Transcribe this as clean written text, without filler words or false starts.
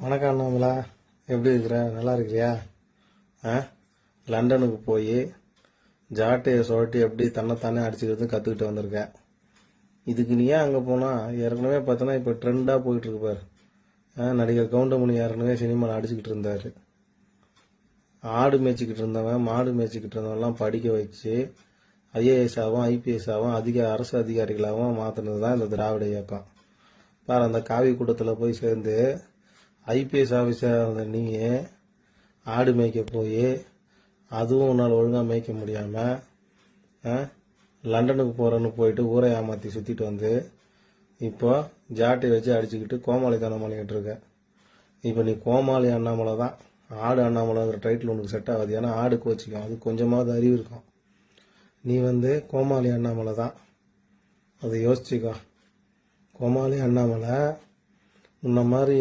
வணக்கம் அண்ணாமலா, எப்படி இருக்கிற? நல்லா இருக்கிறியா? ஆ, லண்டனுக்கு போய் ஜாட்டையை சுழட்டி எப்படி தன்னைத்தானே அடிச்சுக்கிறது கற்றுக்கிட்டு வந்திருக்கேன். இதுக்கு நீ ஏன் அங்கே போனால்? ஏற்கனவே பார்த்தோன்னா இப்போ ட்ரெண்டாக போயிட்டுருக்கு பாரு. நடிகர் கவுண்டமணி ஏற்கனவே சினிமாவில் அடிச்சுக்கிட்டு இருந்தார். ஆடு மேய்ச்சிக்கிட்டு இருந்தவன், மாடு மேய்ச்சிக்கிட்டு இருந்தவன்லாம் படிக்க வச்சு ஐஏஎஸ் ஆகும், ஐபிஎஸ் ஆகும், அரசு அதிகாரிகளாகவும் மாற்றினது தான் இந்த திராவிட இயக்கம். பாரு, அந்த காவி கூட்டத்தில் போய் சேர்ந்து ஐபிஎஸ் ஆஃபீஸராக இருந்த நீ ஆடு மேய்க்க போய் அதுவும் உன்னால் ஒழுங்காக மேய்க்க முடியாமல் லண்டனுக்கு போகிறேன்னு போயிட்டு ஊரை ஏமாற்றி சுற்றிட்டு வந்து இப்போ ஜாட்டை வச்சு அடிச்சுக்கிட்டு கோமாளித்தனம் பண்ணிக்கிட்டு இருக்க. இப்போ நீ கோமாளி அண்ணாமலை தான். ஆடு அண்ணாமலைங்கிற டைட்டில் உனக்கு செட் ஆகாது. ஏன்னா ஆடு கோச்சிக்கும், அது கொஞ்சமாவது அறிவு இருக்கும். நீ கோமாளி அண்ணாமலை தான், அதை யோசிச்சுக்கோ. கோமாளி அண்ணாமலை உன்ன மாதிரி